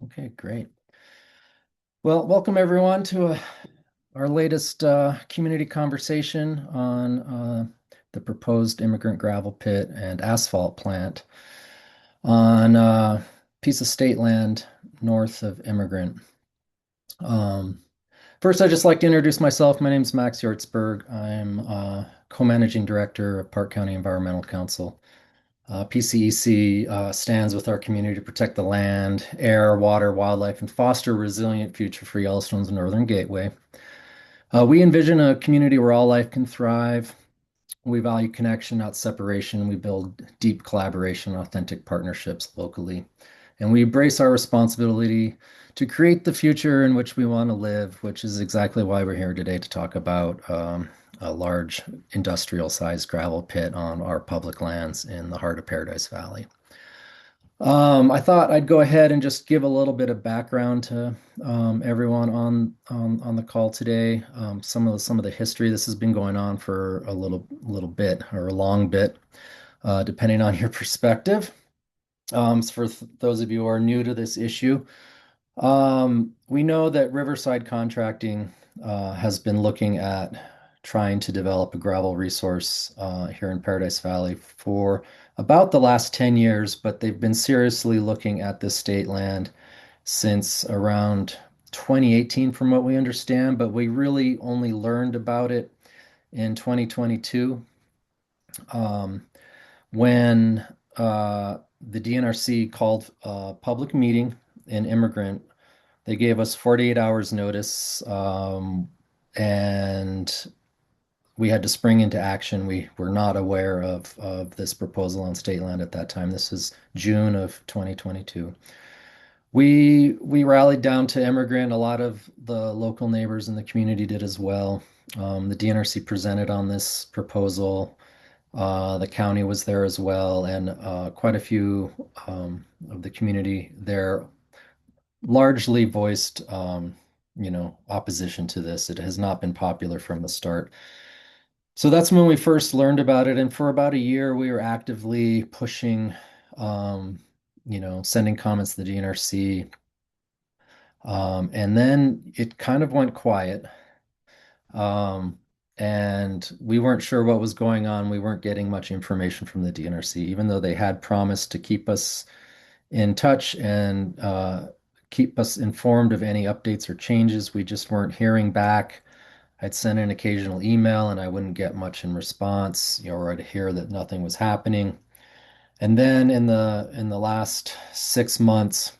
Okay, great. Well, welcome everyone to our latest community conversation on the proposed immigrant gravel pit and asphalt plant on a piece of state land north of Immigrant. Um, First, I'd just like to introduce myself. My name is Max Yortzberg. I'm co-managing director of Park County Environmental Council. PCEC stands with our community to protect the land, air, water, wildlife, and foster a resilient future for Yellowstone's Northern Gateway. We envision a community where all life can thrive. We value connection, not separation. We build deep collaboration, authentic partnerships locally. And we embrace our responsibility to create the future in which we want to live, which is exactly why we're here today to talk about a large industrial sized gravel pit on our public lands in the heart of Paradise Valley. I thought I'd go ahead and just give a little bit of background to everyone on the call today. Some of the history. This has been going on for a little bit or a long bit, depending on your perspective. Those of you who are new to this issue, we know that Riverside Contracting has been looking at trying to develop a gravel resource here in Paradise Valley for about the last 10 years, but they've been seriously looking at this state land since around 2018, from what we understand, but we really only learned about it in 2022 um, when the DNRC called a public meeting in Emigrant. They gave us 48 hours notice, and we had to spring into action. We were not aware of this proposal on state land at that time. This is June of 2022. We rallied down to Emigrant. A lot of the local neighbors in the community did as well. The DNRC presented on this proposal. The county was there as well, and quite a few of the community there largely voiced, opposition to this. It has not been popular from the start. So that's when we first learned about it, and for about a year, we were actively pushing, um, sending comments to the DNRC, and then it kind of went quiet. Um, and we weren't sure what was going on. We weren't getting much information from the DNRC, even though they had promised to keep us in touch and keep us informed of any updates or changes. We just weren't hearing back. I'd send an occasional email and I wouldn't get much in response, or I'd hear that nothing was happening. And then in the last 6 months,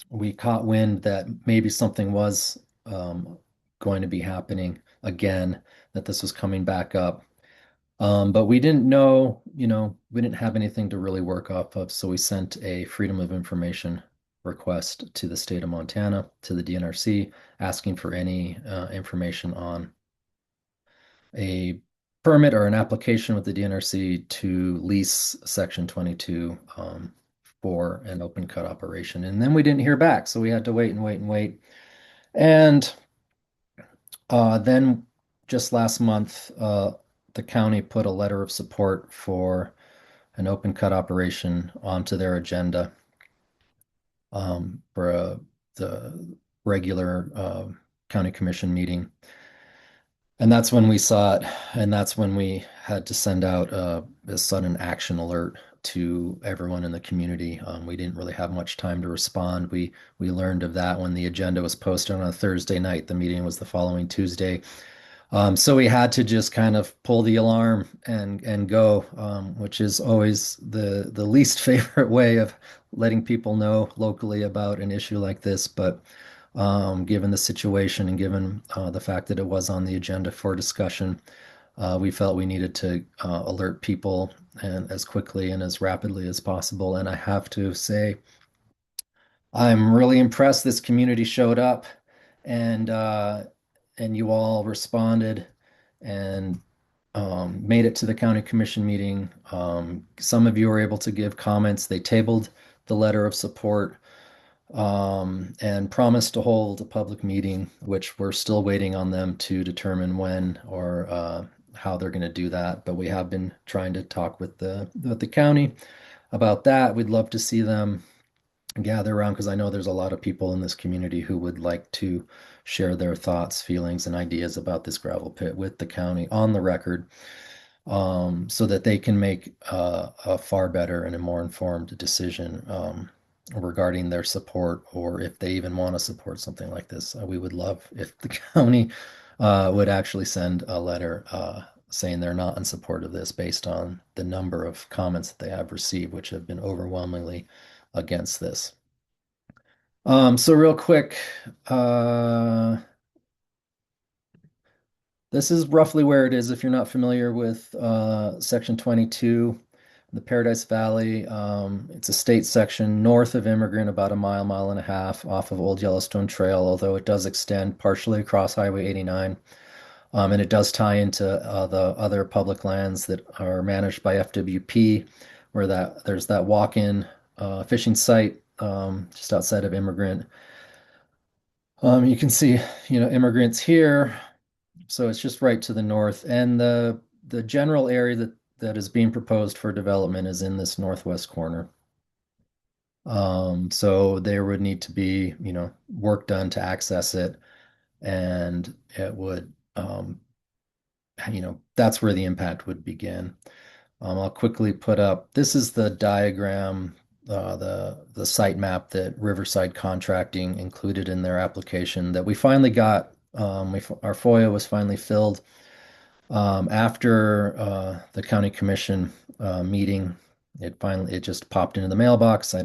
we caught wind that maybe something was going to be happening again, that this was coming back up. But we didn't know, we didn't have anything to really work off of. So we sent a Freedom of Information request to the state of Montana, to the DNRC, asking for any information on a permit or an application with the DNRC to lease Section 22 for an open cut operation. And then we didn't hear back. So we had to wait and wait and wait. And then just last month, the county put a letter of support for an open cut operation onto their agenda for the regular county commission meeting. And that's when we saw it, and that's when we had to send out a sudden action alert to everyone in the community. We didn't really have much time to respond. We learned of that when the agenda was posted on a Thursday night. The meeting was the following Tuesday. So we had to just kind of pull the alarm and go, which is always the least favorite way of letting people know locally about an issue like this. But given the situation and given the fact that it was on the agenda for discussion, we felt we needed to alert people and as quickly and as rapidly as possible. And I have to say, I'm really impressed this community showed up and you all responded and made it to the county commission meeting. Some of you were able to give comments. They tabled the letter of support and promised to hold a public meeting, which we're still waiting on them to determine when or how they're going to do that. But we have been trying to talk with the county about that. We'd love to see them gather around because I know there's a lot of people in this community who would like to share their thoughts, feelings, and ideas about this gravel pit with the county on the record, so that they can make a far better and a more informed decision regarding their support, or if they even want to support something like this. We would love if the county would actually send a letter saying they're not in support of this based on the number of comments that they have received, which have been overwhelmingly against this. So real quick, uh, this is roughly where it is if you're not familiar with Section 22, the Paradise Valley. It's a state section north of Emigrant, about a mile, mile and a half off of Old Yellowstone Trail, although it does extend partially across Highway 89. And it does tie into the other public lands that are managed by FWP, where there's that walk-in fishing site just outside of Emigrant. You can see, immigrants here. So it's just right to the north. And the general area that is being proposed for development is in this northwest corner. So there would need to be, work done to access it, and it would, that's where the impact would begin. I'll quickly put up, this is the diagram, the site map that Riverside Contracting included in their application that we finally got. Our FOIA was finally filled after the county commission meeting. It just popped into the mailbox. I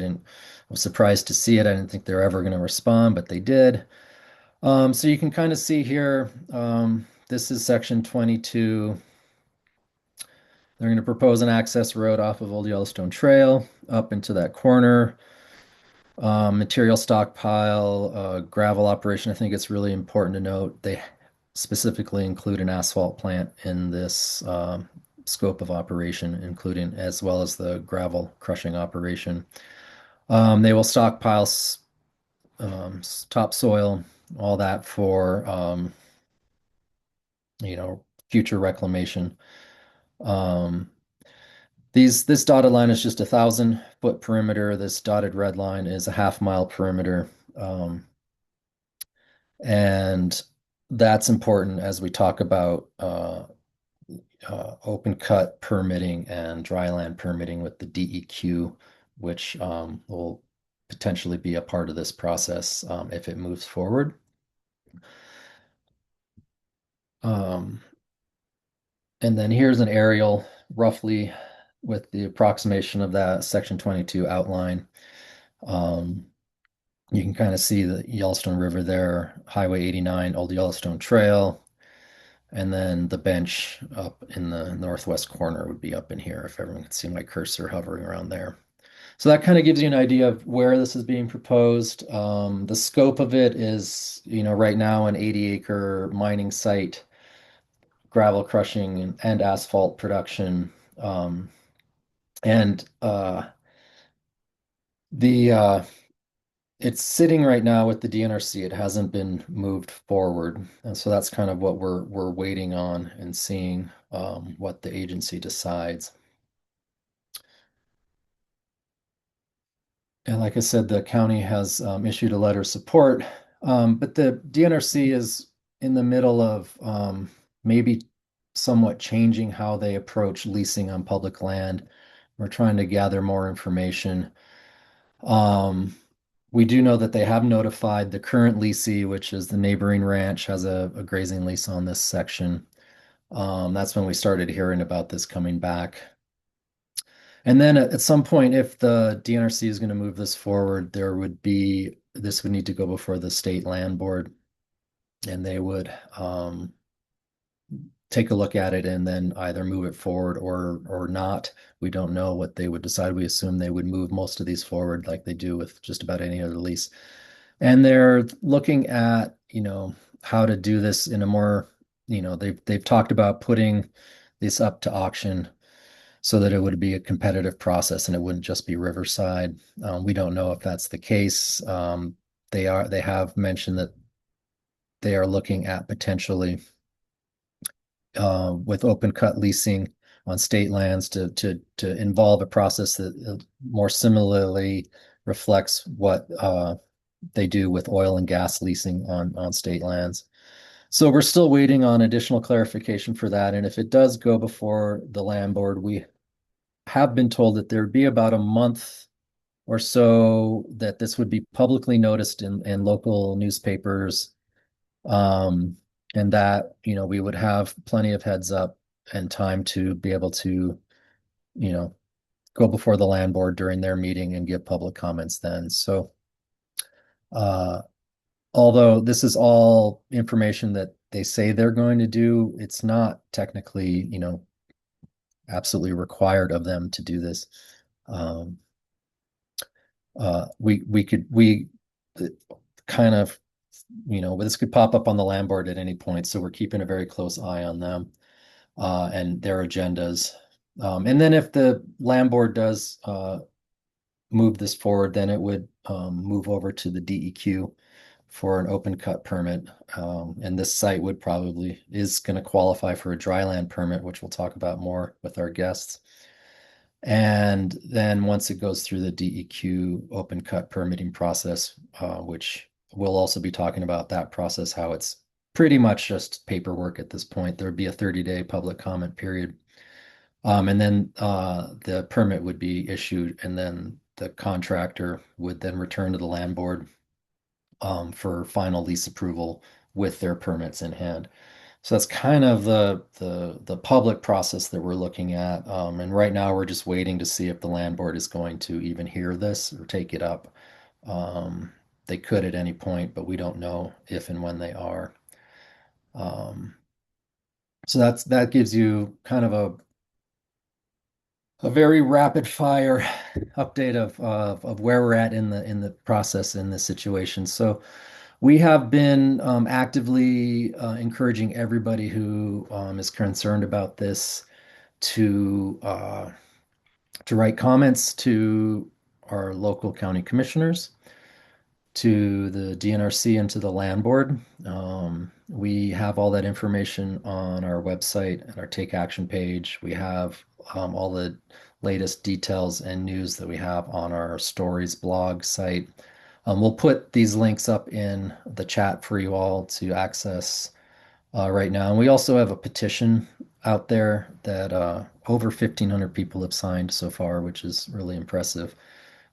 was surprised to see it. I didn't think they were ever going to respond, but they did. So you can kind of see here, this is section 22. They're going to propose an access road off of Old Yellowstone Trail up into that corner. Material stockpile, gravel operation. I think it's really important to note they specifically include an asphalt plant in this scope of operation, including as well as the gravel crushing operation. They will stockpile topsoil, all that for future reclamation. Um, this dotted line is just 1,000-foot perimeter. This dotted red line is a half-mile perimeter. And that's important as we talk about open cut permitting and dryland permitting with the DEQ, which will potentially be a part of this process if it moves forward. Um, and then here's an aerial roughly with the approximation of that Section 22 outline. You can kind of see the Yellowstone River there, Highway 89, Old Yellowstone Trail, and then the bench up in the northwest corner would be up in here if everyone could see my cursor hovering around there. So that kind of gives you an idea of where this is being proposed. The scope of it is, right now an 80-acre mining site, gravel crushing and asphalt production. And the It's sitting right now with the DNRC. It hasn't been moved forward. And so that's kind of what we're waiting on and seeing what the agency decides. And like I said, the county has issued a letter of support, but the DNRC is in the middle of maybe somewhat changing how they approach leasing on public land. We're trying to gather more information. Um, we do know that they have notified the current leasee, which is the neighboring ranch, has a grazing lease on this section. That's when we started hearing about this coming back. And then at some point, if the DNRC is going to move this forward, this would need to go before the state land board, and they would take a look at it and then either move it forward or not. We don't know what they would decide. We assume they would move most of these forward like they do with just about any other lease. And they're looking at, how to do this in a more, they've talked about putting this up to auction so that it would be a competitive process and it wouldn't just be Riverside. We don't know if that's the case. They have mentioned that they are looking at potentially with open cut leasing on state lands to involve a process that more similarly reflects what they do with oil and gas leasing on state lands. So we're still waiting on additional clarification for that. And if it does go before the land board, we have been told that there'd be about a month or so that this would be publicly noticed in local newspapers. Um, and that, we would have plenty of heads up and time to be able to, you know, go before the land board during their meeting and give public comments then. So, uh, although this is all information that they say they're going to do, it's not technically, absolutely required of them to do this. Um, we kind of, this could pop up on the land board at any point, so we're keeping a very close eye on them and their agendas. And then if the land board does move this forward, then it would move over to the DEQ for an open cut permit. And this site is going to qualify for a dry land permit, which we'll talk about more with our guests. And then once it goes through the DEQ open cut permitting process, which we'll also be talking about that process, how it's pretty much just paperwork at this point. There'd be a 30-day public comment period. And then the permit would be issued, and then the contractor would then return to the land board for final lease approval with their permits in hand. So that's kind of the public process that we're looking at. And right now we're just waiting to see if the land board is going to even hear this or take it up. Um, they could at any point, but we don't know if and when they are. Um, so that gives you kind of a very rapid fire update of where we're at in the process in this situation. So we have been actively encouraging everybody who is concerned about this to uh, to write comments to our local county commissioners, to the DNRC, and to the land board. We have all that information on our website and our Take Action page. We have all the latest details and news that we have on our stories blog site. We'll put these links up in the chat for you all to access right now. And we also have a petition out there that over 1,500 people have signed so far, which is really impressive.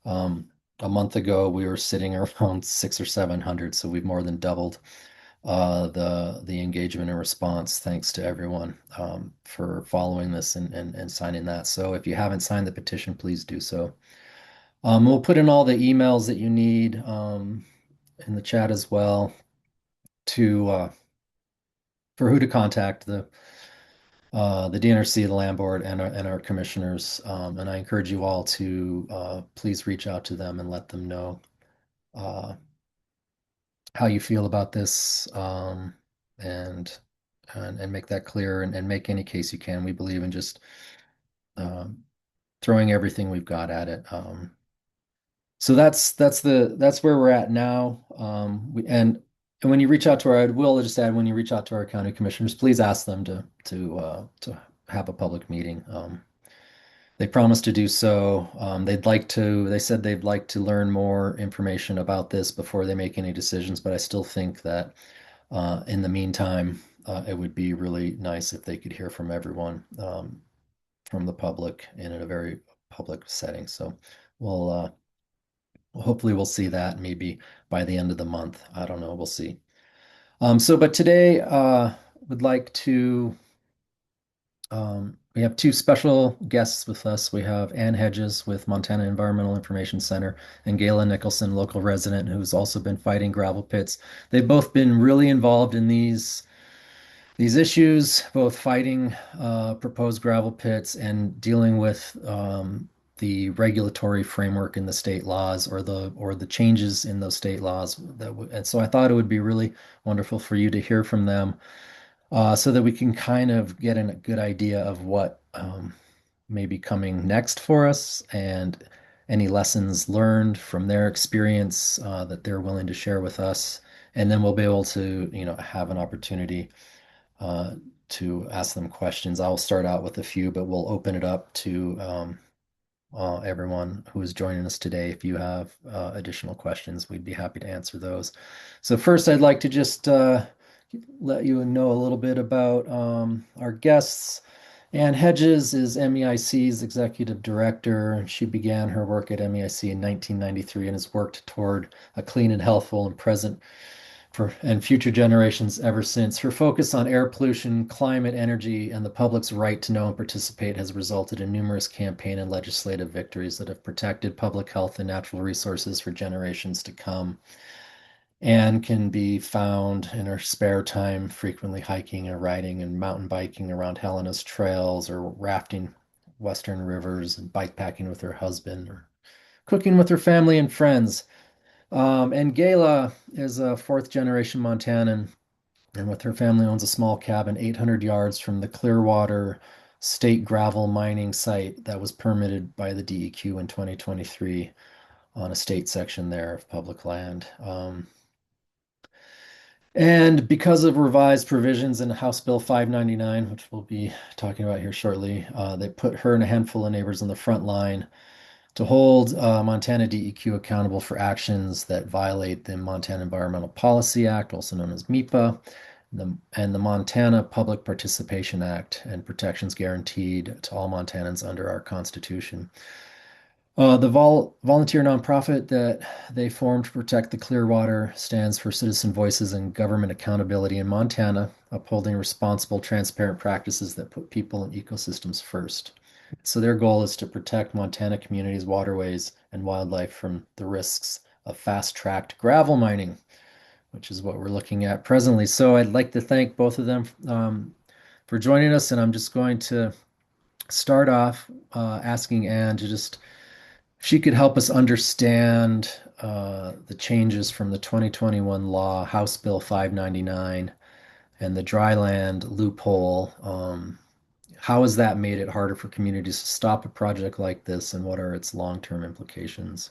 Um, a month ago, we were sitting around 600 or 700, so we've more than doubled the engagement and response. Thanks to everyone for following this and signing that. So if you haven't signed the petition, please do so. We'll put in all the emails that you need in the chat as well to for who to contact the DNRC, the land board, and our commissioners. And I encourage you all to please reach out to them and let them know uh, how you feel about this, and and make that clear, and make any case you can. We believe in just um, throwing everything we've got at it. So that's where we're at now. And when you reach out to I will just add, when you reach out to our county commissioners, please ask them to have a public meeting. They promised to do so. They said they'd like to learn more information about this before they make any decisions, but I still think that in the meantime, it would be really nice if they could hear from everyone, from the public, and in a very public setting. So we'll hopefully we'll see that maybe by the end of the month. I don't know. We'll see. But today, would like to we have two special guests with us. We have Ann Hedges with Montana Environmental Information Center, and Gayla Nicholson, local resident who's also been fighting gravel pits. They've both been really involved in these issues, both fighting proposed gravel pits and dealing with the regulatory framework in the state laws, or the changes in those state laws. And so I thought it would be really wonderful for you to hear from them, so that we can kind of get a good idea of what may be coming next for us, and any lessons learned from their experience that they're willing to share with us. And then we'll be able to, have an opportunity uh, to ask them questions. I'll start out with a few, but we'll open it up to everyone who is joining us today. If you have additional questions, we'd be happy to answer those. So first, I'd like to just let you know a little bit about our guests. Ann Hedges is MEIC's executive director. She began her work at MEIC in 1993 and has worked toward a clean and healthful and present and future generations ever since. Her focus on air pollution, climate, energy, and the public's right to know and participate has resulted in numerous campaign and legislative victories that have protected public health and natural resources for generations to come. Anne can be found in her spare time frequently hiking and riding and mountain biking around Helena's trails or rafting western rivers and bikepacking with her husband or cooking with her family and friends. And Gayla is a fourth generation Montanan and with her family owns a small cabin 800 yards from the Clearwater state gravel mining site that was permitted by the DEQ in 2023 on a state section there of public land. And because of revised provisions in House Bill 599, which we'll be talking about here shortly, they put her and a handful of neighbors on the front line to hold Montana DEQ accountable for actions that violate the Montana Environmental Policy Act, also known as MEPA, and the Montana Public Participation Act, and protections guaranteed to all Montanans under our Constitution. The volunteer nonprofit that they formed to protect the Clearwater stands for Citizen Voices and Government Accountability in Montana, upholding responsible, transparent practices that put people and ecosystems first. So their goal is to protect Montana communities, waterways, and wildlife from the risks of fast-tracked gravel mining, which is what we're looking at presently. So I'd like to thank both of them for joining us, and I'm just going to start off asking Anne to just if she could help us understand the changes from the 2021 law, House Bill 599, and the dryland loophole. How has that made it harder for communities to stop a project like this, and what are its long-term implications?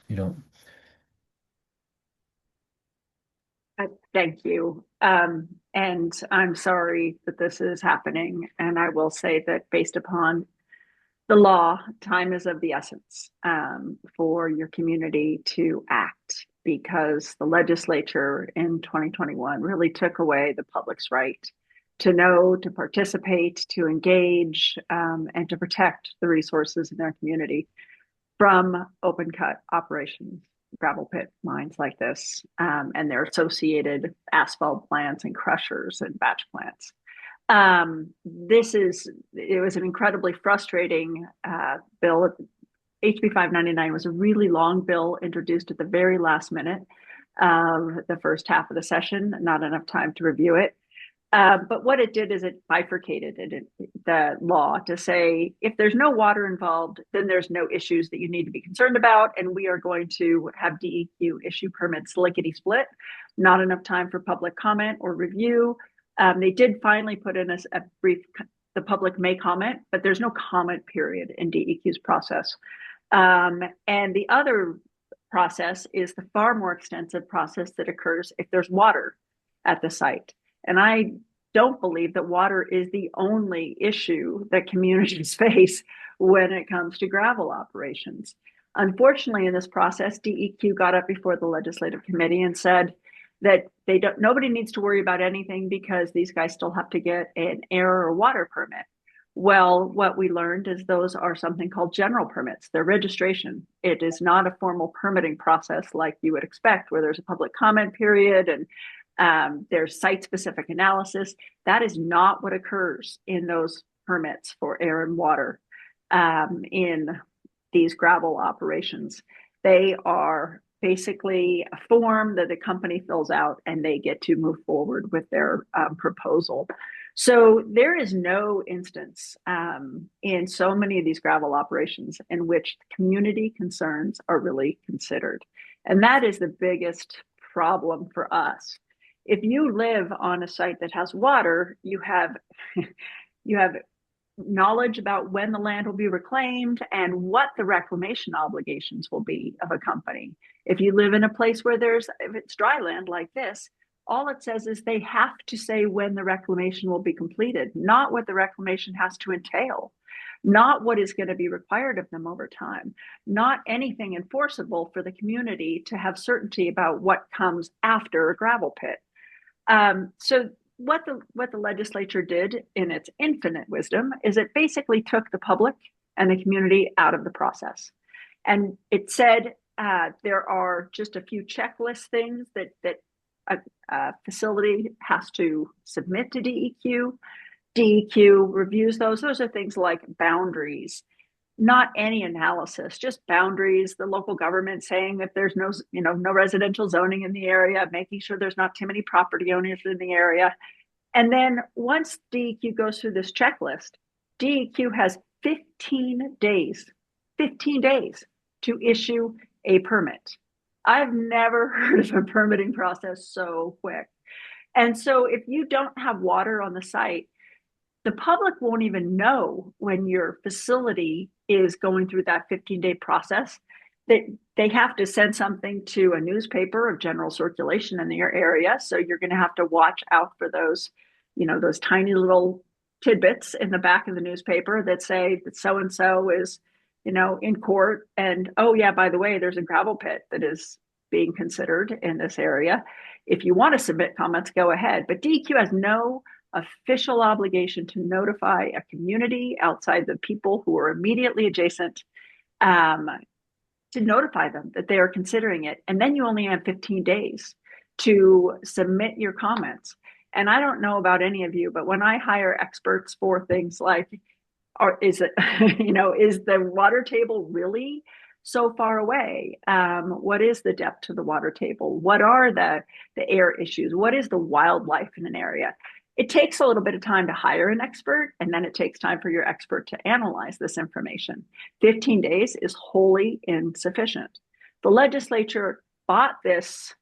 You don't. Thank you. And I'm sorry that this is happening. And I will say that based upon the law, time is of the essence for your community to act because the legislature in 2021 really took away the public's right to know, to participate, to engage, and to protect the resources in their community from open cut operations, gravel pit mines like this, and their associated asphalt plants and crushers and batch plants. It was an incredibly frustrating bill. HB 599 was a really long bill introduced at the very last minute of the first half of the session, not enough time to review it. But what it did is it bifurcated the law to say if there's no water involved, then there's no issues that you need to be concerned about. And we are going to have DEQ issue permits lickety split, not enough time for public comment or review. They did finally put in a brief, the public may comment, but there's no comment period in DEQ's process. And the other process is the far more extensive process that occurs if there's water at the site. And I don't believe that water is the only issue that communities face when it comes to gravel operations. Unfortunately, in this process, DEQ got up before the legislative committee and said that nobody needs to worry about anything because these guys still have to get an air or water permit. Well, what we learned is those are something called general permits. They're registration. It is not a formal permitting process like you would expect, where there's a public comment period and there's site-specific analysis. That is not what occurs in those permits for air and water in these gravel operations. They are basically a form that the company fills out and they get to move forward with their proposal. So there is no instance in so many of these gravel operations in which community concerns are really considered. And that is the biggest problem for us. If you live on a site that has water, you have knowledge about when the land will be reclaimed and what the reclamation obligations will be of a company. If you live in a place where if it's dry land like this, all it says is they have to say when the reclamation will be completed, not what the reclamation has to entail. not what is going to be required of them over time, not anything enforceable for the community to have certainty about what comes after a gravel pit. So what the legislature did in its infinite wisdom is it basically took the public and the community out of the process, and it said there are just a few checklist things that a facility has to submit to DEQ. DEQ reviews those. Those are things like boundaries, not any analysis, just boundaries. The local government saying that there's no residential zoning in the area, making sure there's not too many property owners in the area. And then once DEQ goes through this checklist, DEQ has 15 days to issue a permit. I've never heard of a permitting process so quick. And so if you don't have water on the site, the public won't even know when your facility is going through that 15-day process. They have to send something to a newspaper of general circulation in their area. So you're going to have to watch out for those tiny little tidbits in the back of the newspaper that say that so-and-so is, in court. And, oh yeah, by the way, there's a gravel pit that is being considered in this area. If you want to submit comments, go ahead. But DEQ has no official obligation to notify a community outside the people who are immediately adjacent, to notify them that they are considering it. And then you only have 15 days to submit your comments. And I don't know about any of you, but when I hire experts for things like, is the water table really so far away? What is the depth to the water table? What are the air issues? What is the wildlife in an area? It takes a little bit of time to hire an expert, and then it takes time for your expert to analyze this information. 15 days is wholly insufficient. The legislature bought this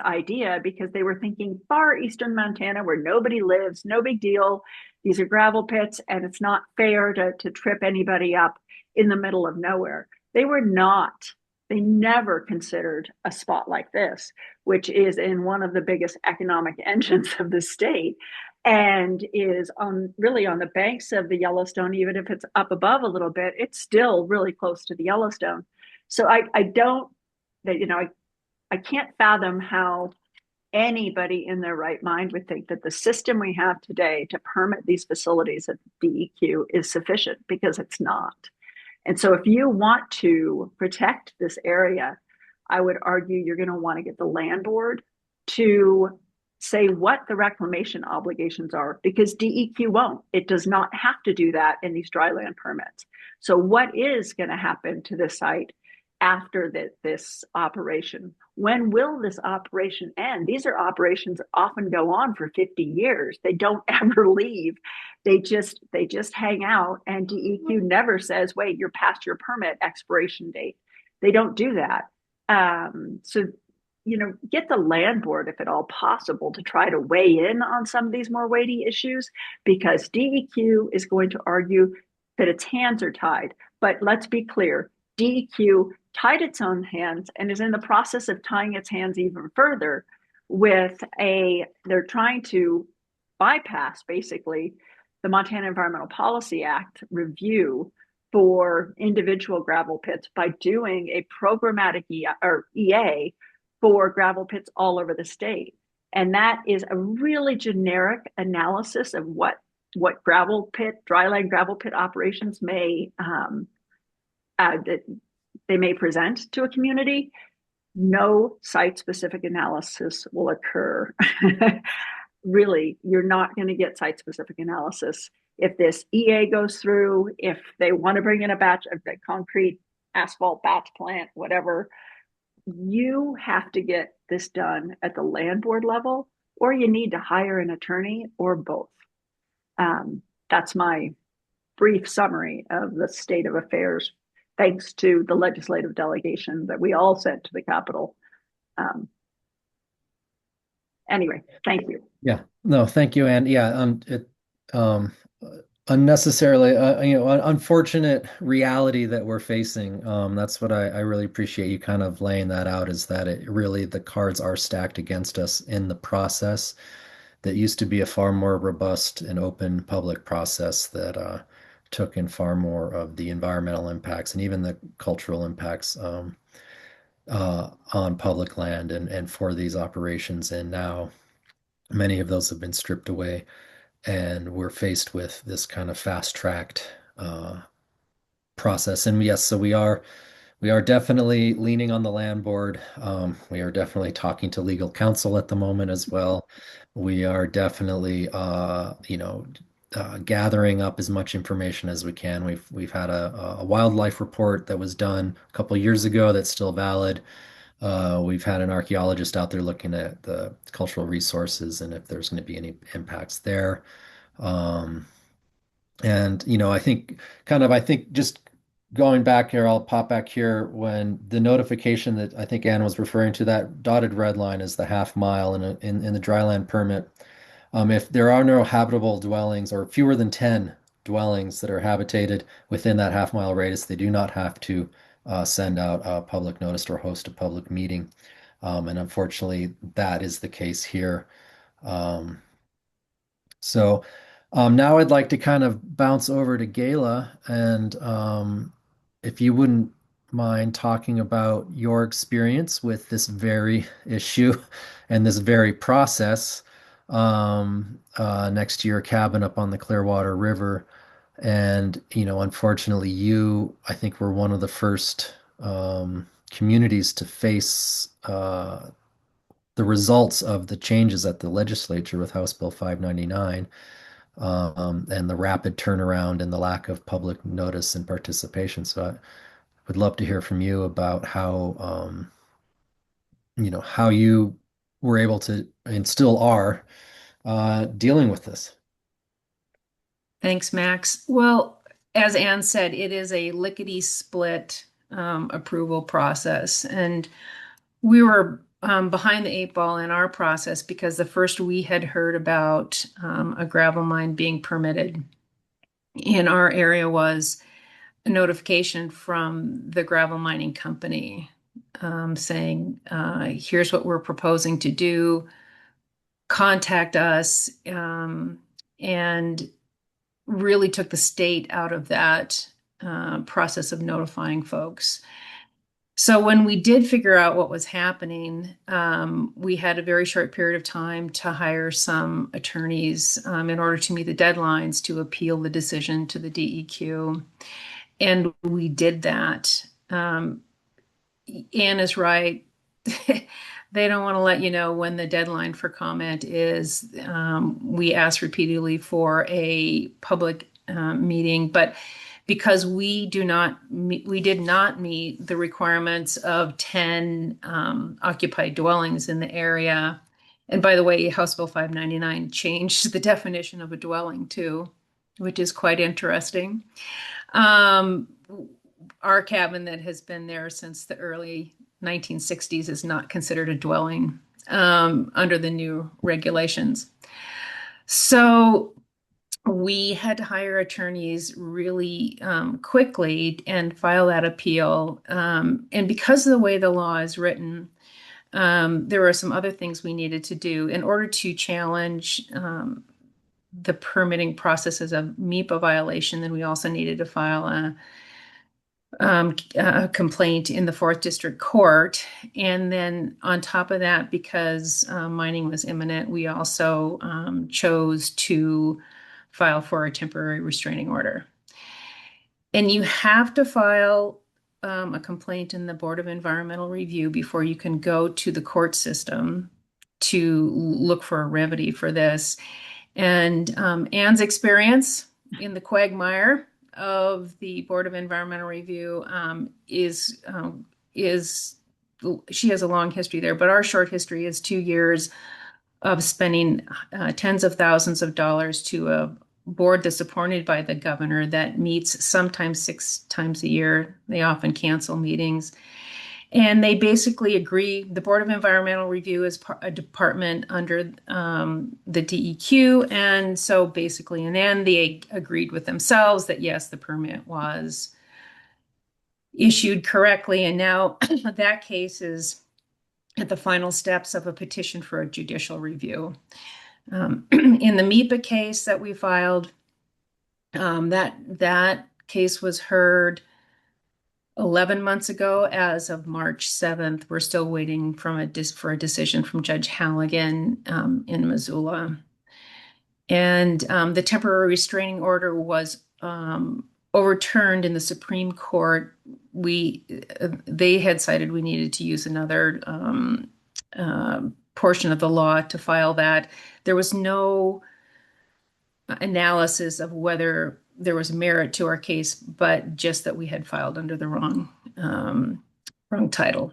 idea because they were thinking far eastern Montana where nobody lives, no big deal. These are gravel pits, and it's not fair to trip anybody up in the middle of nowhere. They never considered a spot like this, which is in one of the biggest economic engines of the state and is really on the banks of the Yellowstone. Even if it's up above a little bit, it's still really close to the Yellowstone. So I can't fathom how anybody in their right mind would think that the system we have today to permit these facilities at DEQ is sufficient, because it's not. And so if you want to protect this area, I would argue you're going to want to get the land board to say what the reclamation obligations are, because DEQ won't. It does not have to do that in these dry land permits. So what is going to happen to the site after this operation? When will this operation end? These are operations that often go on for 50 years. They don't ever leave. They just hang out, and DEQ never says, wait, you're past your permit expiration date. They don't do that. So get the land board, if at all possible, to try to weigh in on some of these more weighty issues, because DEQ is going to argue that its hands are tied. But let's be clear, DEQ tied its own hands and is in the process of tying its hands even further they're trying to bypass basically the Montana Environmental Policy Act review for individual gravel pits by doing a programmatic EA for gravel pits all over the state. And that is a really generic analysis of what dryland gravel pit operations may they may present to a community. No site-specific analysis will occur. Really, you're not going to get site-specific analysis. If this EA goes through, if they want to bring in a batch of the concrete asphalt batch plant, whatever, you have to get this done at the land board level, or you need to hire an attorney, or both. That's my brief summary of the state of affairs, thanks to the legislative delegation that we all sent to the Capitol. Anyway, thank you. Yeah, no, thank you. And yeah, unnecessarily, unfortunate reality that we're facing. That's what I really appreciate you kind of laying that out, is that the cards are stacked against us in the process that used to be a far more robust and open public process that took in far more of the environmental impacts and even the cultural impacts on public land and for these operations. And now many of those have been stripped away, and we're faced with this kind of fast-tracked process. And yes, so we are definitely leaning on the land board. We are definitely talking to legal counsel at the moment as well. We are definitely, gathering up as much information as we can. We've had a wildlife report that was done a couple years ago that's still valid. We've had an archaeologist out there looking at the cultural resources and if there's going to be any impacts there. Um, and I think just going back here, I'll pop back here when the notification that I think Ann was referring to, that dotted red line is the half mile in the dryland permit. If there are no habitable dwellings or fewer than 10 dwellings that are habitated within that half mile radius, they do not have to send out a public notice or host a public meeting. And unfortunately, that is the case here. Um, so now I'd like to kind of bounce over to Gayla, and if you wouldn't mind talking about your experience with this very issue and this very process next to your cabin up on the Clearwater River. And, unfortunately, I think, were one of the first communities to face the results of the changes at the legislature with House Bill 599, and the rapid turnaround and the lack of public notice and participation. So I would love to hear from you about how you were able to and still are dealing with this. Thanks, Max. Well, as Ann said, it is a lickety split approval process. And we were behind the eight ball in our process because the first we had heard about a gravel mine being permitted in our area was a notification from the gravel mining company saying, here's what we're proposing to do, contact us, and really took the state out of that process of notifying folks. So when we did figure out what was happening, we had a very short period of time to hire some attorneys in order to meet the deadlines to appeal the decision to the DEQ. And we did that. Ann is right. They don't want to let you know when the deadline for comment is. We asked repeatedly for a public meeting, but because we did not meet the requirements of 10 occupied dwellings in the area. And by the way, House Bill 599 changed the definition of a dwelling too, which is quite interesting. Our cabin that has been there since the early 1960s is not considered a dwelling under the new regulations. So we had to hire attorneys really quickly and file that appeal. And because of the way the law is written, there were some other things we needed to do in order to challenge the permitting process as a MEPA violation. Then we also needed to file a complaint in the 4th District Court. And then on top of that, because mining was imminent, we also chose to file for a temporary restraining order. And you have to file a complaint in the Board of Environmental Review before you can go to the court system to look for a remedy for this. And Ann's experience in the quagmire of the Board of Environmental Review is she has a long history there, but our short history is 2 years of spending tens of thousands of dollars to a board that's appointed by the governor that meets sometimes 6 times a year. They often cancel meetings. And they basically agree. The Board of Environmental Review is a department under the DEQ. And so basically, in the end, they agreed with themselves that, yes, the permit was issued correctly. And now that case is at the final steps of a petition for a judicial review. In the MEPA case that we filed, That case was heard 11 months ago. As of March 7th, we're still waiting for a decision from Judge Halligan in Missoula. And the temporary restraining order was overturned in the Supreme Court. They had cited we needed to use another portion of the law to file that. There was no analysis of whether there was merit to our case, but just that we had filed under the wrong title.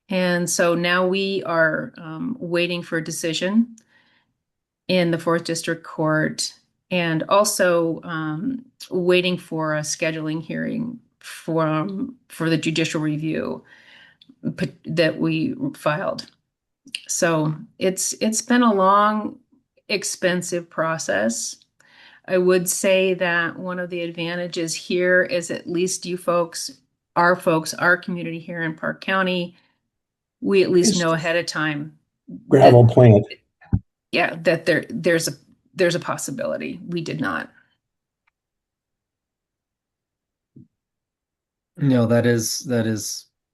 And so now we are waiting for a decision in the Fourth District Court, and also waiting for a scheduling hearing for the judicial review that we filed. So it's been a long, expensive process. I would say that one of the advantages here is at least you folks, our community here in Park County, we at least know ahead of time Gravel plant. yeah, that there's a possibility. We did not. No,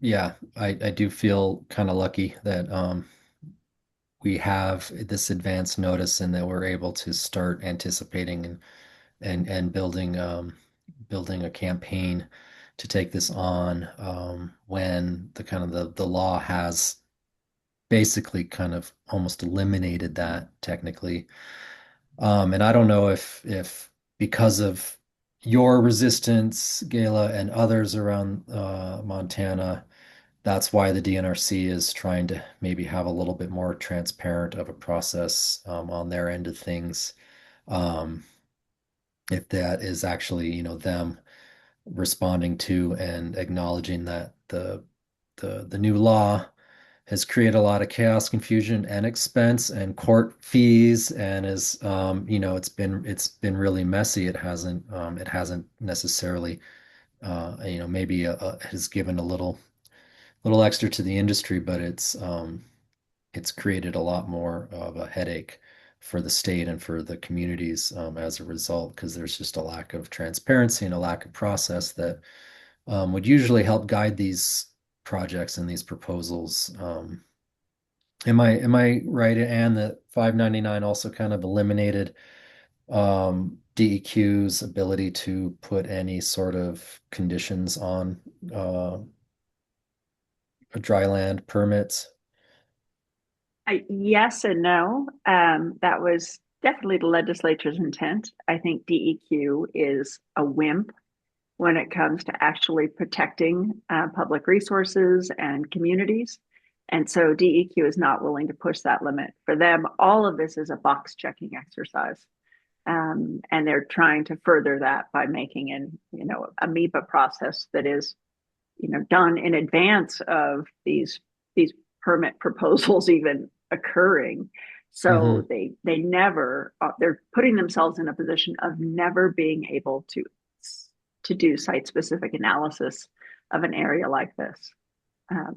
yeah, I do feel kind of lucky that we have this advance notice and that we're able to start anticipating and building a campaign to take this on when the kind of the law has basically kind of almost eliminated that technically. And I don't know if because of your resistance, Gayla, and others around Montana, that's why the DNRC is trying to maybe have a little bit more transparent of a process on their end of things. Um, if that is actually, them responding to and acknowledging that the new law has created a lot of chaos, confusion, and expense and court fees, and is it's been really messy. It hasn't necessarily maybe has given a little extra to the industry, but it's created a lot more of a headache for the state and for the communities as a result, because there's just a lack of transparency and a lack of process that would usually help guide these projects and these proposals. Am I right, Anne, that 599 also kind of eliminated DEQ's ability to put any sort of conditions on dry land permits? Yes and no. That was definitely the legislature's intent. I think DEQ is a wimp when it comes to actually protecting public resources and communities. And so DEQ is not willing to push that limit. For them, all of this is a box checking exercise. And they're trying to further that by making a MEPA process that is, done in advance of these permit proposals even occurring. So Mhm. they never they're putting themselves in a position of never being able to do site specific analysis of an area like this.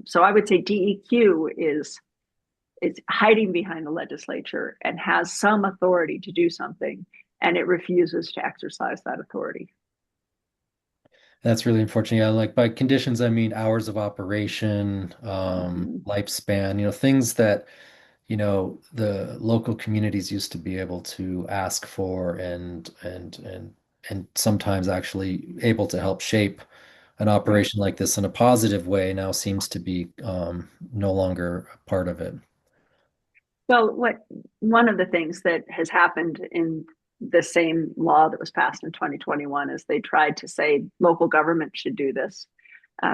So I would say DEQ is hiding behind the legislature and has some authority to do something, and it refuses to exercise that authority. That's really unfortunate. Yeah, like by conditions, I mean hours of operation, Mm-hmm. lifespan, things that, the local communities used to be able to ask for and sometimes actually able to help shape an Right. operation like this in a positive way now seems to be no longer a part of it. Well, one of the things that has happened in the same law that was passed in 2021 is they tried to say local government should do this.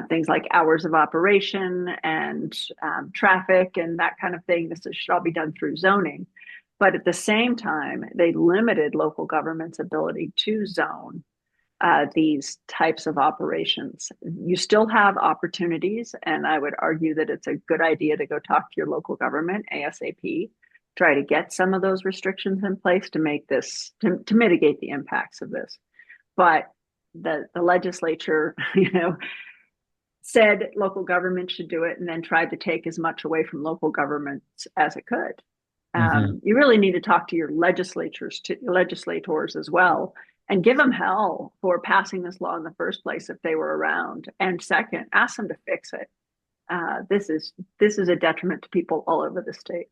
Things like hours of operation and traffic and that kind of thing. This should all be done through zoning. But at the same time, they limited local government's ability to zone these types of operations. You still have opportunities, and I would argue that it's a good idea to go talk to your local government ASAP, try to get some of those restrictions in place to make this to mitigate the impacts of this. But the legislature, said local government should do it, and then tried to take as much away from local governments as it could. Hmm. You really need to talk to your legislators as well, and give them hell for passing this law in the first place if they were around. And second, ask them to fix it. This is a detriment to people all over the state.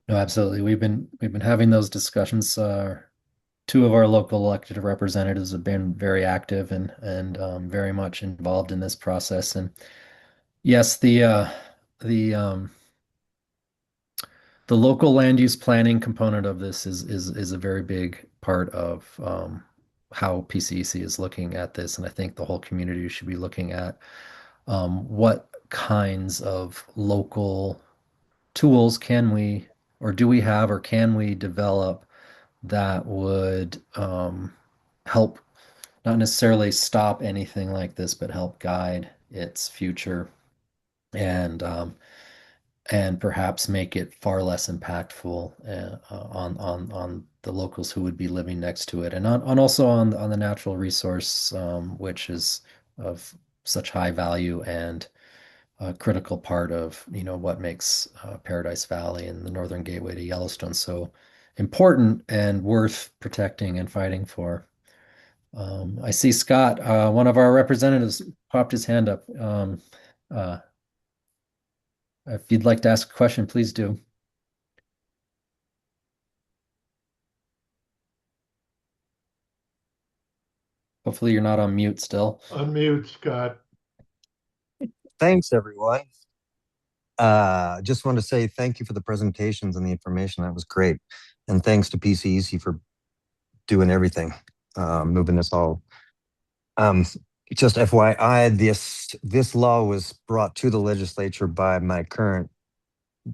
No, absolutely. We've been having those discussions. Two of our local elected representatives have been very active and very much involved in this process. And yes, the the local land use planning component of this is a very big part of how PCEC is looking at this, and I think the whole community should be looking at what kinds of local tools can we or do we have or can we develop that would help not necessarily stop anything like this, but help guide its future and and perhaps make it far less impactful on the locals who would be living next to it, and on also on the natural resource, which is of such high value and a critical part of what makes Paradise Valley and the Northern Gateway to Yellowstone so important and worth protecting and fighting for. I see Scott, one of our representatives, popped his hand up. Uh, if you'd like to ask a question, please do. Hopefully you're not on mute still. Unmute, Scott. Thanks, everyone. Just want to say thank you for the presentations and the information. That was great. And thanks to PCEC for doing everything, moving this all. Just FYI, this law was brought to the legislature by my current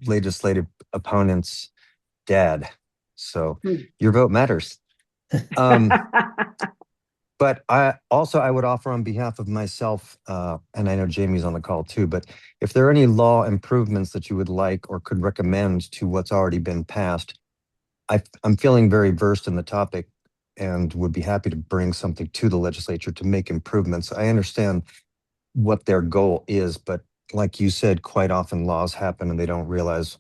legislative opponent's dad. So your vote matters. But I would offer on behalf of myself, and I know Jamie's on the call too, but if there are any law improvements that you would like or could recommend to what's already been passed, I'm feeling very versed in the topic and would be happy to bring something to the legislature to make improvements. I understand what their goal is, but like you said, quite often laws happen and they don't realize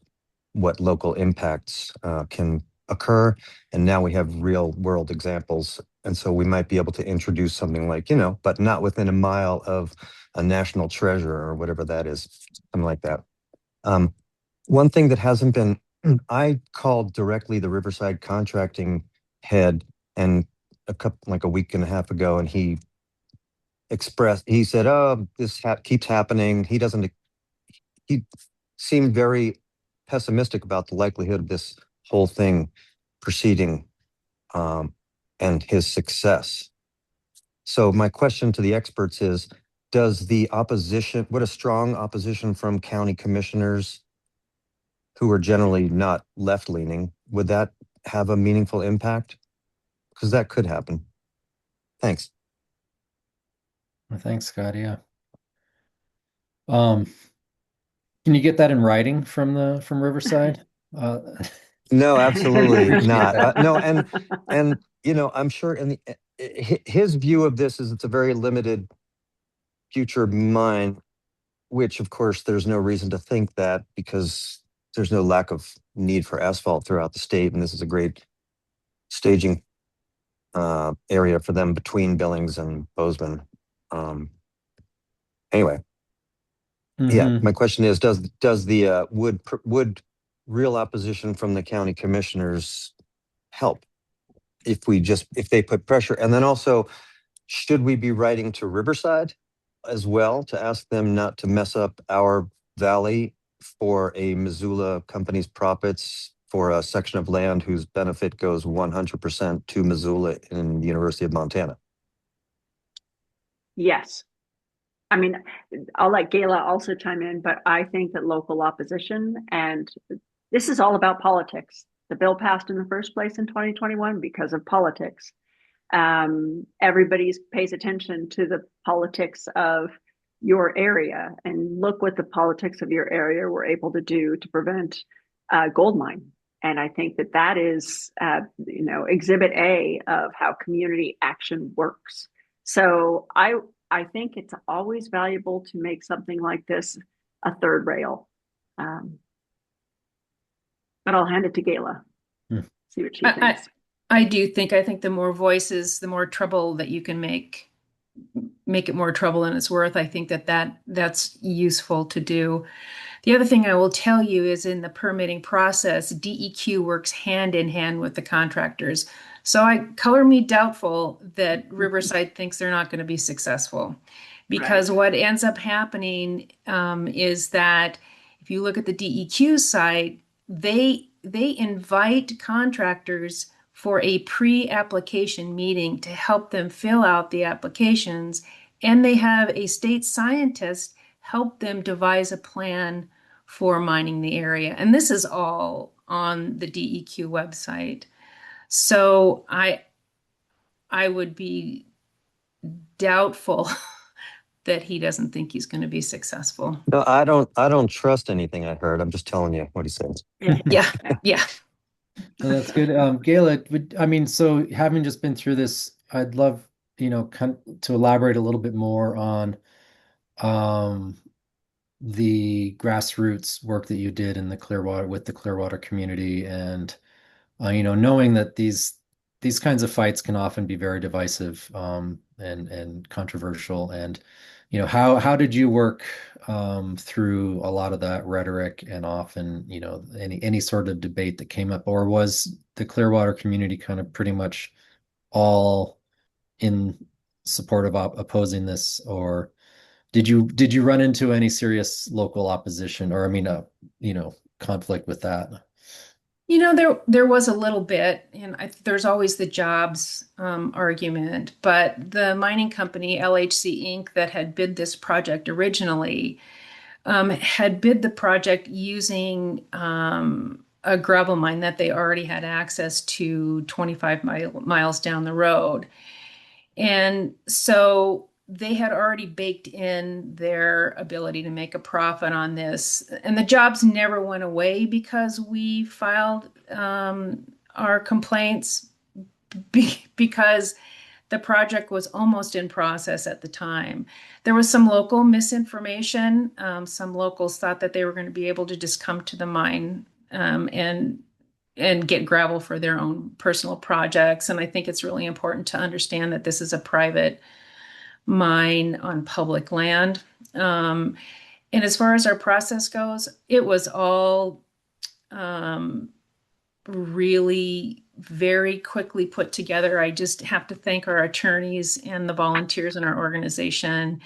what local impacts can occur. And now we have real world examples. And so we might be able to introduce something like, but not within a mile of a national treasure or whatever that is, something like that. One thing that hasn't been, I called directly the Riverside contracting head and like a week and a half ago, and he said, oh, this keeps happening. He seemed very pessimistic about the likelihood of this whole thing proceeding and his success. So my question to the experts is, does the opposition, what a strong opposition from county commissioners who are generally not left-leaning, would that have a meaningful impact? Because that could happen. Thanks. Well, thanks, Scott. Yeah. Can you get that in writing from Riverside? No, absolutely not. No, and I'm sure his view of this is it's a very limited future mine, which of course there's no reason to think that because there's no lack of need for asphalt throughout the state, and this is a great staging area for them between Billings and Bozeman. Anyway, yeah, my question is, does the would real opposition from the county commissioners help if they put pressure? And then also, should we be writing to Riverside as well to ask them not to mess up our valley for a Missoula company's profits for a section of land whose benefit goes 100% to Missoula in the University of Montana? Yes. I mean, I'll let Gayla also chime in, but I think that local opposition, and this is all about politics. The bill passed in the first place in 2021 because of politics. Everybody pays attention to the politics of your area, and look what the politics of your area were able to do to prevent gold mine. And I think that is, exhibit A of how community action works. So I think it's always valuable to make something like this a third rail. But I'll hand it to Gayla. See what she thinks. I think the more voices, the more trouble that you can make it more trouble than it's worth. I think that's useful to do. The other thing I will tell you is in the permitting process, DEQ works hand in hand with the contractors. So I color me doubtful that Riverside thinks they're not going to be successful. Right. Because what ends up happening is that if you look at the DEQ site, they invite contractors for a pre-application meeting to help them fill out the applications, and they have a state scientist help them devise a plan for mining the area. And this is all on the DEQ website. So I would be doubtful that he doesn't think he's going to be successful. No, I don't trust anything I heard. I'm just telling you what he says. Yeah. Yeah, Yeah. yeah. No, that's good. Gayla, I mean, so having just been through this, I'd love, to elaborate a little bit more on um, the grassroots work that you did in the Clearwater with the Clearwater community, and knowing that these kinds of fights can often be very divisive and controversial. And how did you work through a lot of that rhetoric and often any sort of debate that came up, or was the Clearwater community kind of pretty much all in support of opposing this, or did you run into any serious local opposition, or I mean conflict with that? There was a little bit, and there's always the jobs argument, but the mining company LHC Inc. that had bid this project originally had bid the project using a gravel mine that they already had access to 25 miles down the road. And so they had already baked in their ability to make a profit on this. And the jobs never went away because we filed our complaints because the project was almost in process at the time. There was some local misinformation. Some locals thought that they were going to be able to just come to the mine and get gravel for their own personal projects. And I think it's really important to understand that this is a private mine on public land. And as far as our process goes, it was all really very quickly put together. I just have to thank our attorneys and the volunteers in our organization.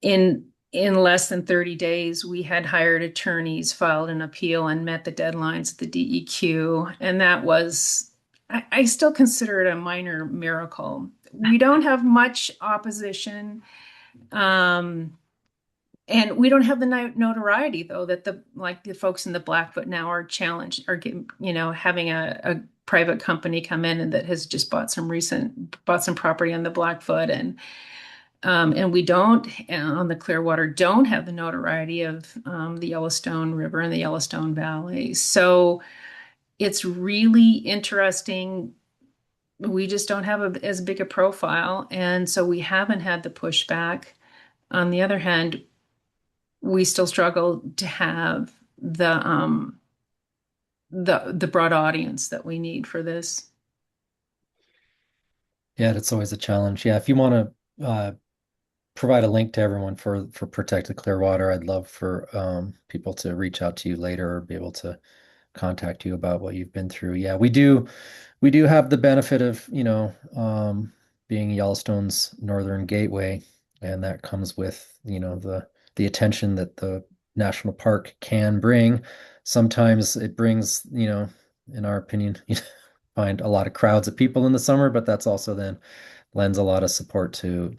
In less than 30 days, we had hired attorneys, filed an appeal, and met the deadlines at the DEQ. And that was, I still consider it a minor miracle. We don't have much opposition. And we don't have the notoriety, though, that the folks in the Blackfoot now are challenged, are getting, having a private company come in and that has just bought some property on the Blackfoot, and we don't on the Clearwater don't have the notoriety of the Yellowstone River and the Yellowstone Valley. So it's really interesting. We just don't have as big a profile, and so we haven't had the pushback. On the other hand, we still struggle to have the broad audience that we need for this. Yeah, that's always a challenge. Yeah, if you want to provide a link to everyone for Protect the Clearwater, I'd love for people to reach out to you later or be able to contact you about what you've been through. Yeah, we do have the benefit of, being Yellowstone's northern gateway, and that comes with, the attention that the national park can bring. Sometimes it brings, in our opinion, find a lot of crowds of people in the summer, but that's also then lends a lot of support to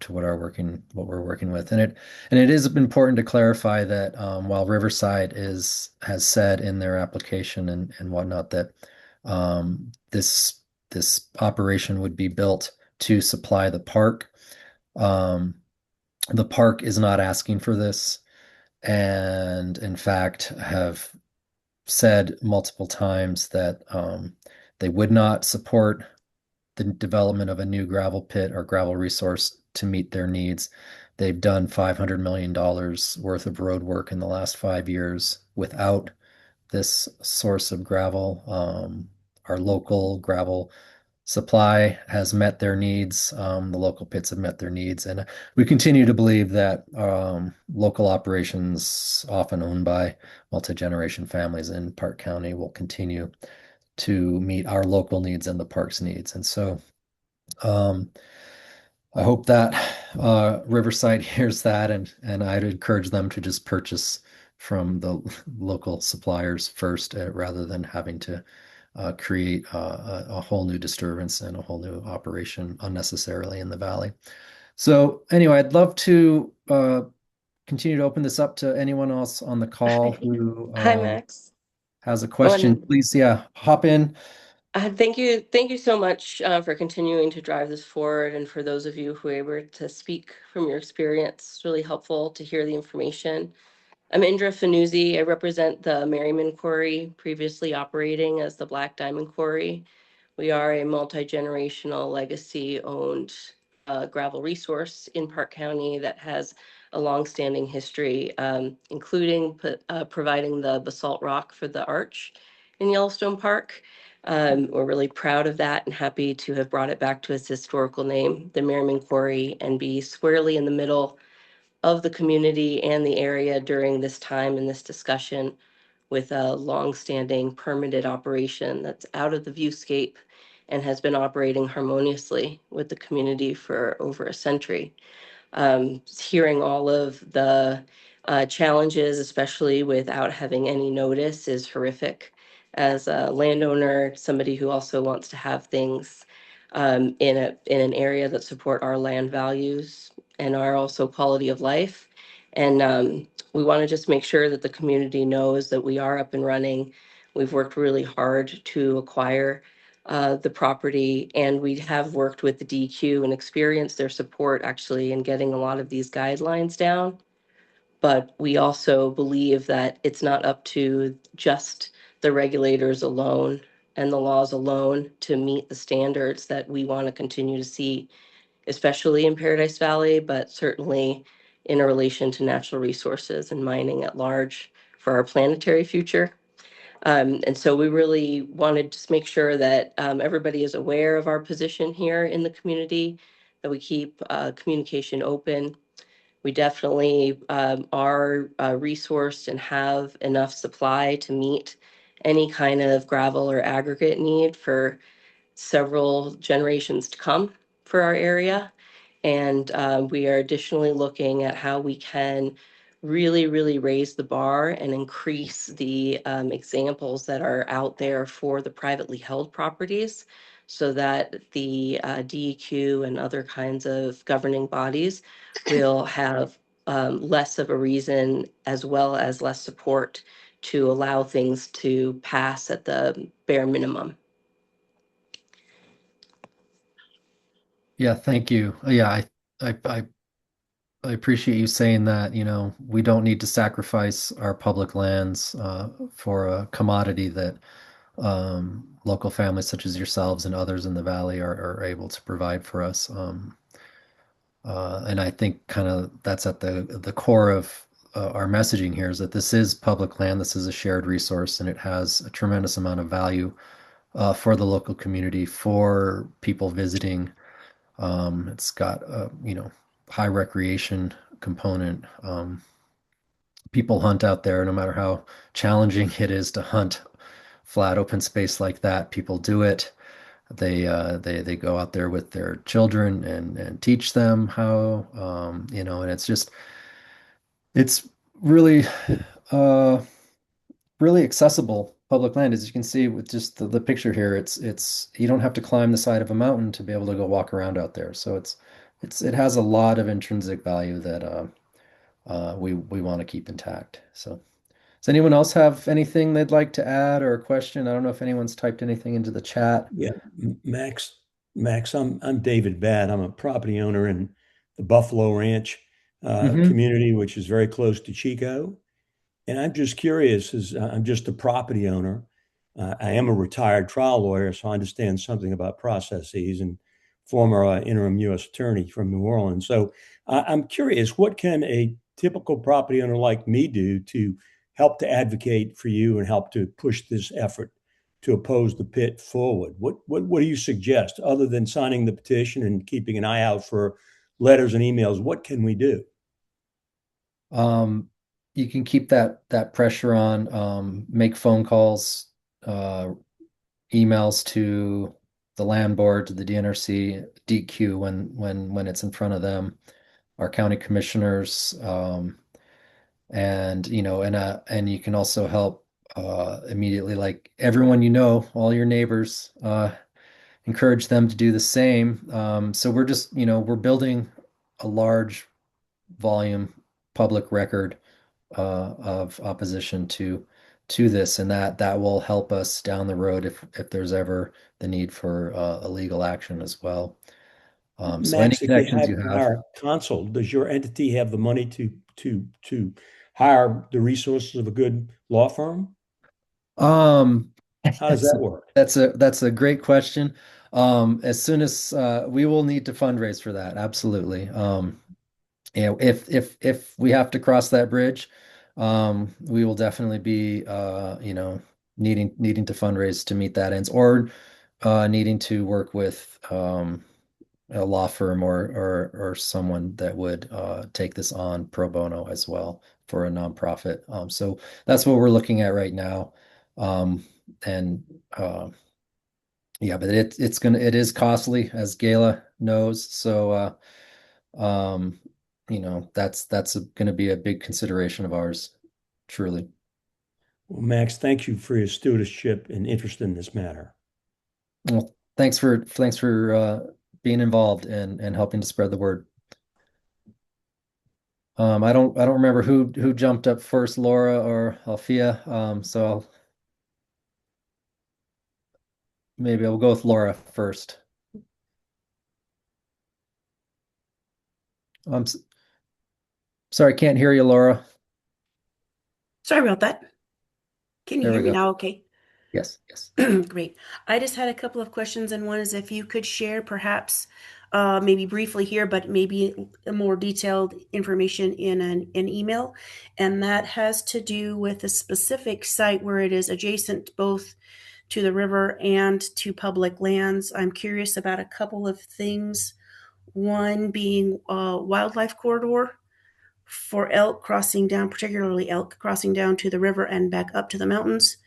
what we're working with. And it is important to clarify that while Riverside has said in their application and whatnot that this operation would be built to supply the park. The park is not asking for this, and in fact have said multiple times that they would not support the development of a new gravel pit or gravel resource to meet their needs. They've done $500 million worth of road work in the last 5 years without this source of gravel our local gravel supply has met their needs. The local pits have met their needs, and we continue to believe that local operations, often owned by multi-generation families in Park County, will continue to meet our local needs and the park's needs. And so um, I hope that Riverside hears that, and I'd encourage them to just purchase from the local suppliers first, rather than having to create a whole new disturbance and a whole new operation unnecessarily in the valley. So anyway, I'd love to continue to open this up to anyone else on the call who Hi, Max. has a Oh, question. and Please, yeah, hop in. thank you so much for continuing to drive this forward, and for those of you who were able to speak from your experience. It's really helpful to hear the information. I'm Indra Fanuzzi. I represent the Merriman Quarry, previously operating as the Black Diamond Quarry. We are a multi-generational legacy-owned gravel resource in Park County that has a long-standing history, including providing the basalt rock for the arch in Yellowstone Park. We're really proud of that and happy to have brought it back to its historical name, the Merriman Quarry, and be squarely in the middle of the community and the area during this time in this discussion, with a long-standing permitted operation that's out of the viewscape and has been operating harmoniously with the community for over a century. Hearing all of the challenges, especially without having any notice, is horrific. As a landowner, somebody who also wants to have things in an area that support our land values and our also quality of life. And we want to just make sure that the community knows that we are up and running. We've worked really hard to acquire the property, and we have worked with the DQ and experienced their support actually in getting a lot of these guidelines down. But we also believe that it's not up to just the regulators alone and the laws alone to meet the standards that we want to continue to see, especially in Paradise Valley, but certainly in relation to natural resources and mining at large for our planetary future. And so we really wanted to just make sure that everybody is aware of our position here in the community, that we keep communication open. We definitely are resourced and have enough supply to meet any kind of gravel or aggregate need for several generations to come for our area. And we are additionally looking at how we can really raise the bar and increase the examples that are out there for the privately held properties, so that the DEQ and other kinds of governing bodies will have less of a reason, as well as less support, to allow things to pass at the bare minimum. Yeah, thank you. Yeah, I I appreciate you saying that, we don't need to sacrifice our public lands for a commodity that local families such as yourselves and others in the valley are able to provide for us. And I think kind of that's at the core of our messaging here, is that this is public land, this is a shared resource, and it has a tremendous amount of value for the local community, for people visiting. It's got a, high recreation component. People hunt out there, no matter how challenging it is to hunt flat open space like that. People do it. They go out there with their children and teach them how, and it's really uh really accessible public land. As you can see with just the picture here, it's you don't have to climb the side of a mountain to be able to go walk around out there. So it has a lot of intrinsic value that we want to keep intact. So does anyone else have anything they'd like to add or a question? I don't know if anyone's typed anything into the chat. Yeah, Max, I'm David Badd. I'm a property owner in the Buffalo Ranch Hmm. community, which is very close to Chico. And I'm just curious, as I'm just a property owner. I am a retired trial lawyer, so I understand something about processes, and former interim U.S. attorney from New Orleans. So I'm curious, what can a typical property owner like me do to help to advocate for you and help to push this effort to oppose the pit forward. What do you suggest other than signing the petition and keeping an eye out for letters and emails? What can we do? Um, you can keep that pressure on, make phone calls, emails to the land board, to the DNRC, DQ when it's in front of them, our county commissioners, and and you can also help immediately, like everyone all your neighbors, encourage them to do the same. So we're just, we're building a large volume public record of opposition to this, and that will help us down the road if there's ever the need for a legal action as well. So any Max, if you connections had you to have. hire counsel, does your entity have the money to hire the resources of a good law firm? Um, How does that work? that's a great question. As soon as we will need to fundraise for that, absolutely. If we have to cross that bridge, we will definitely be needing to fundraise to meet that ends, or needing to work with a law firm or someone that would take this on pro bono as well for a nonprofit. So that's what we're looking at right now. And yeah, but it is costly, as Gayla knows. So that's going to be a big consideration of ours, truly. Well, Max, thank you for your stewardship and interest in this matter. Well, thanks for being involved and helping to spread the word. I don't remember who jumped up first, Laura or Alfia. So maybe I'll go with Laura first. I'm sorry, can't hear you, Laura. Sorry about that. Can you There hear we me go. now? Okay. Yes, yes. Great. I just had a couple of questions, and one is if you could share perhaps maybe briefly here, but maybe a more detailed information in an email. And that has to do with a specific site where it is adjacent both to the river and to public lands. I'm curious about a couple of things. One being wildlife corridor for elk crossing down, particularly elk crossing down to the river and back up to the mountains.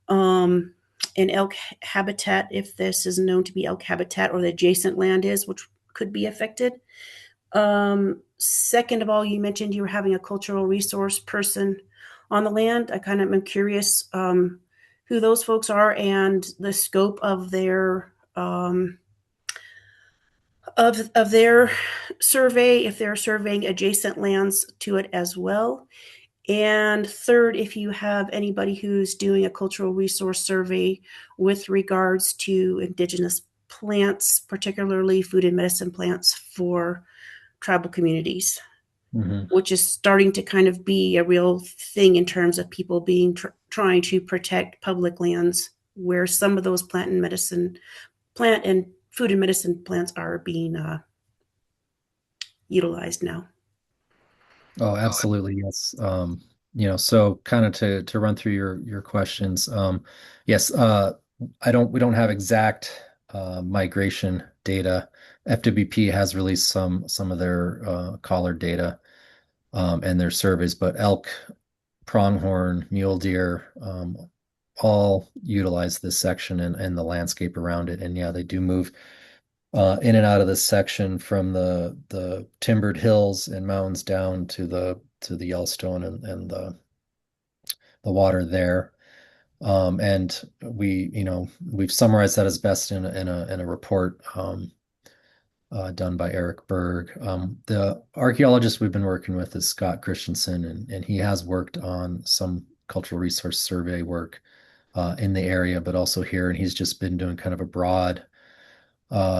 Um, and elk habitat, if this is known to be elk habitat or the adjacent land is, which could be affected. Second of all, you mentioned you were having a cultural resource person on the land. I kind of am curious who those folks are and the scope of their of their survey, if they're surveying adjacent lands to it as well. And third, if you have anybody who's doing a cultural resource survey with regards to indigenous plants, particularly food and medicine plants for tribal communities, which is starting to kind of be a real thing in terms of people being trying to protect public lands where some of those plant and food and medicine plants are being utilized now. Oh, absolutely. Yes. So kind of to run through your questions. Yes, we don't have exact migration data. FWP has released some of their collar data and their surveys, but elk, pronghorn, mule deer, all utilize this section and the landscape around it. And yeah, they do move in and out of this section from the timbered hills and mountains down to the Yellowstone and the water there. And we've summarized that as best in a report done by Eric Berg. The archaeologist we've been working with is Scott Christensen, and he has worked on some cultural resource survey work in the area, but also here, and he's just been doing kind of a broad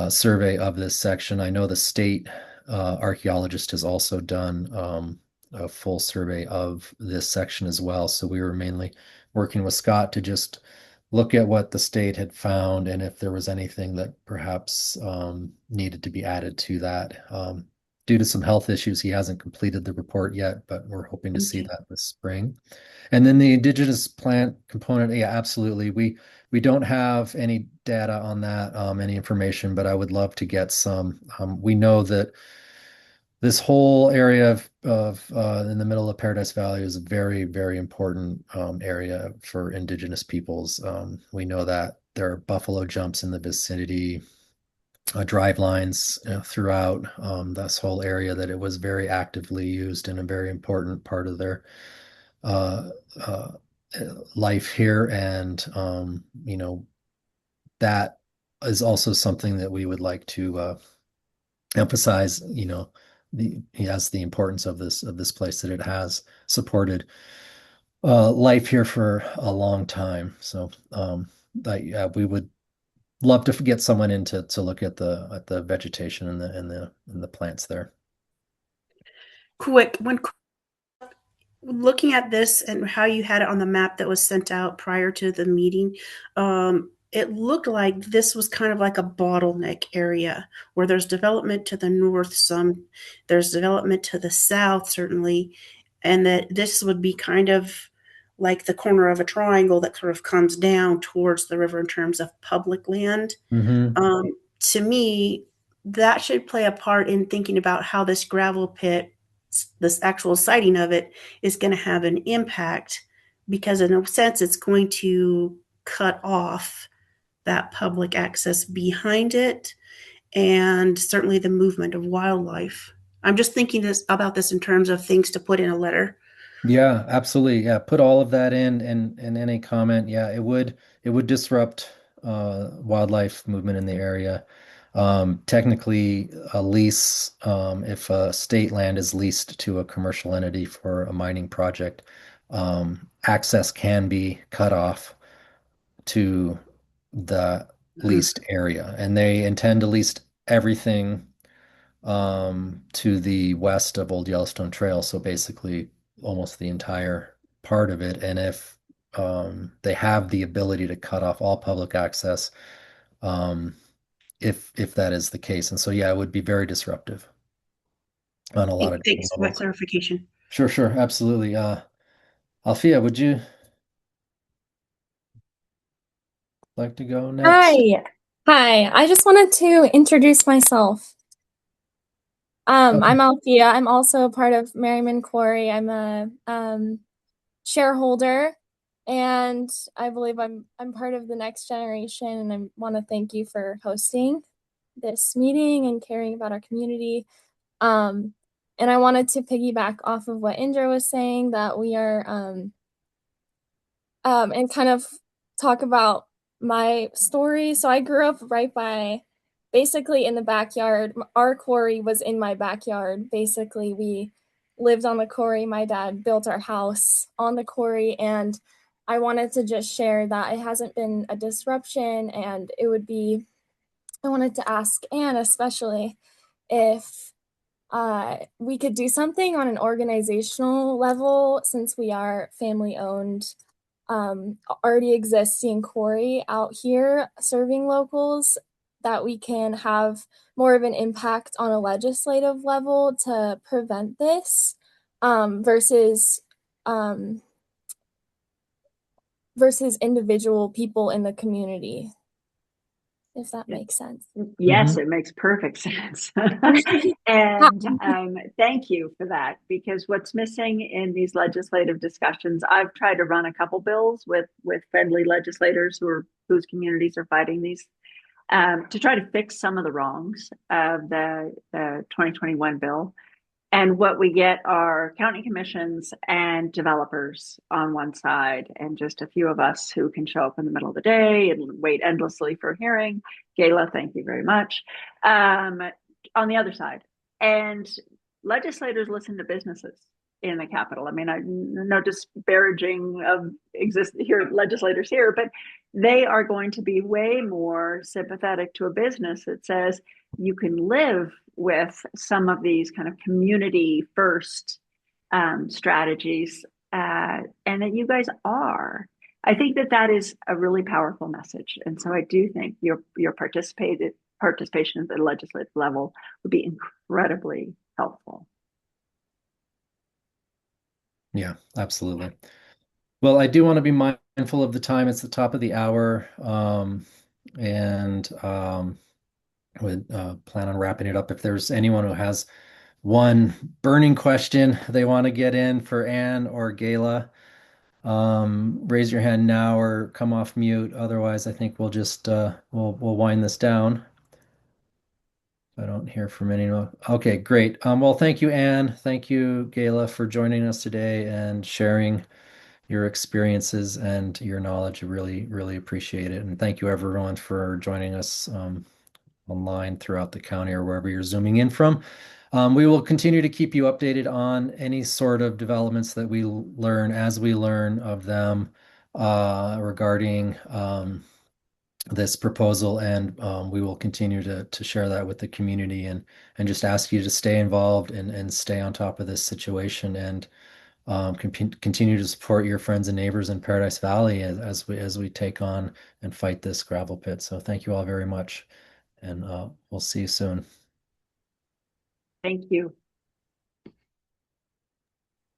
survey of this section. I know the state archaeologist has also done a full survey of this section as well. So we were mainly working with Scott to just look at what the state had found and if there was anything that perhaps needed to be added to that. due to some health issues, he hasn't completed the report yet, but we're hoping to see Okay. that this spring. And then the indigenous plant component, yeah, absolutely. We don't have any data on that, any information, but I would love to get some. We know that this whole area of in the middle of Paradise Valley is a very, very important area for indigenous peoples. We know that there are buffalo jumps in the vicinity, drive lines throughout this whole area, that it was very actively used and a very important part of their uh, uh, life here. And, that is also something that we would like to emphasize, as the importance of this place, that it has supported life here for a long time. So yeah, we would love to get someone in to look at the vegetation and the plants there. Quick, when looking at this and how you had it on the map that was sent out prior to the meeting, it looked like this was kind of like a bottleneck area where there's development to the north, there's development to the south, certainly, and that this would be kind of like the corner of a triangle that sort of comes down towards the river in terms of public land. Mm-hmm. To me, that should play a part in thinking about how this gravel pit, this actual siting of it, is going to have an impact, because in a sense it's going to cut off that public access behind it, and certainly the movement of wildlife. I'm just thinking about this in terms of things to put in a letter. Yeah, absolutely. Yeah, put all of that in, and any comment. Yeah, it would disrupt wildlife movement in the area. Technically, a lease, if state land is leased to a commercial entity for a mining project, access can be cut off to the Mhm. leased area, and they intend to lease everything to the west of Old Yellowstone Trail. So basically, almost the entire part of it. And if they have the ability to cut off all public access, um, if that is the case. And so, yeah, it would be very disruptive on a lot of different Thanks for that levels. clarification. Sure, sure, absolutely. Althea, would you like to go next? Hi. Hi. I just wanted to introduce myself. Okay. I'm Althea. I'm also a part of Merriman Quarry. I'm a shareholder, and I believe I'm part of the next generation, and I want to thank you for hosting this meeting and caring about our community. And I wanted to piggyback off of what Indra was saying, that we are and kind of talk about my story. So I grew up right by, basically in the backyard. Our quarry was in my backyard. Basically, we lived on the quarry. My dad built our house on the quarry, and I wanted to just share that it hasn't been a disruption, and I wanted to ask Anne especially if we could do something on an organizational level, since we are family owned, already existing quarry out here serving locals, that we can have more of an impact on a legislative level to prevent this, versus um, versus individual people in the community, if that makes sense. Yes, it makes perfect sense. And thank you for that, because what's missing in these legislative discussions, I've tried to run a couple bills with friendly legislators whose communities are fighting these, to try to fix some of the wrongs of the 2021 bill. And what we get are county commissions and developers on one side, and just a few of us who can show up in the middle of the day and wait endlessly for a hearing. Gayla, thank you very much. On the other side. And legislators listen to businesses in the Capitol. I mean, no disparaging of legislators here, but they are going to be way more sympathetic to a business that says you can live with some of these kind of community first strategies, and that you guys are. I think that is a really powerful message, and so I do think your participation at the legislative level would be incredibly helpful. Yeah, absolutely. Well, I do want to be mindful of the time. It's the top of the hour, and would plan on wrapping it up. If there's anyone who has one burning question they want to get in for Anne or Gayla, raise your hand now or come off mute. Otherwise, I think we'll just we'll wind this down. I don't hear from anyone. Okay, great. Well, thank you, Anne. Thank you, Gayla, for joining us today and sharing your experiences and your knowledge. I really, really appreciate it. And thank you, everyone, for joining us online throughout the county or wherever you're zooming in from. We will continue to keep you updated on any sort of developments that we learn as we learn of them regarding this proposal, and we will continue to share that with the community and just ask you to stay involved and stay on top of this situation and continue to support your friends and neighbors in Paradise Valley as we take on and fight this gravel pit. So thank you all very much, and we'll see you soon. Thank you.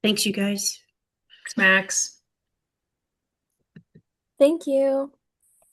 Thanks, you guys. Thanks, Max. Thank you.